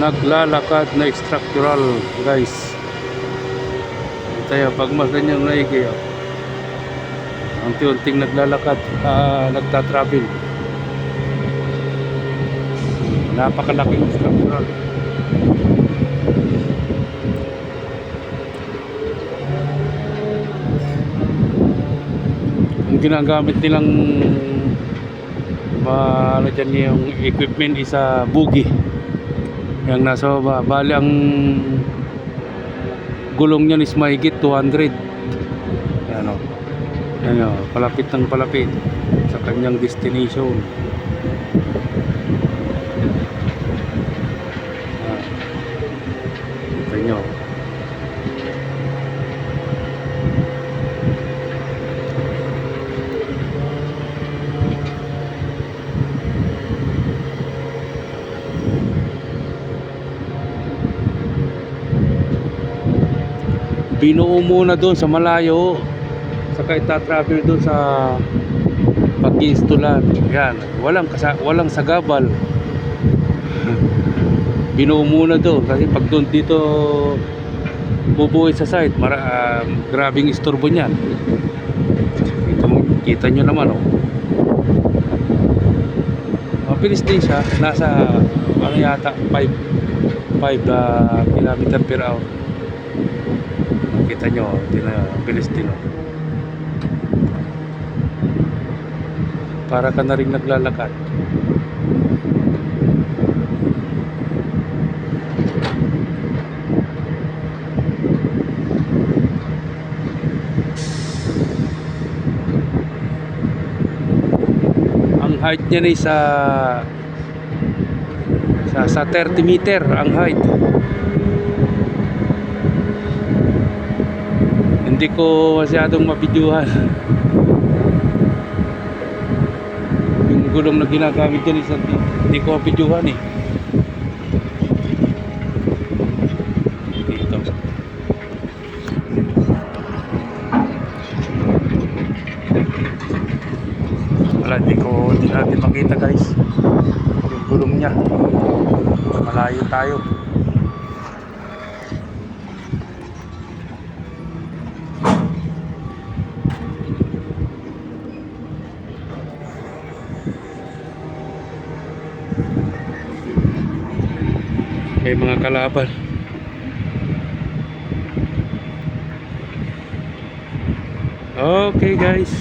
naglalakad na structural, guys. Tayo pag mas ganyang naigi, ang unting naglalakad, nagta-travel. Napakalaking structural. Ang ginagamit nilang ano dyan, yung equipment isa buggy yung nasa baba. Bali ang gulong niyan is mahigit 200. Yan o, yan o, palapit ng palapit sa kanyang destination. Ito nyo. Binuo muna doon sa malayo, saka ita-travel doon sa pag-instalan. Yan, walang sagabal. Binuo muna doon kasi pag doon dito bubuhay sa site, grabing istorbo niyan. Kita nyo naman, oh. Mabilis din siya, nasa ano yata 5 km per hour. Kita nyo, bilis din, oh. Para ka na rin naglalakad. Ang height niya ay sa 30 meter ang height. Hindi ko masyadong mabidyuhan. Yung gulong na ginagamit dyan is hindi ko mabidyuhan eh. Dito. Wala, hindi natin makita, guys. Yung gulong niya. Malayo tayo. May mga kalaban. Okay, guys.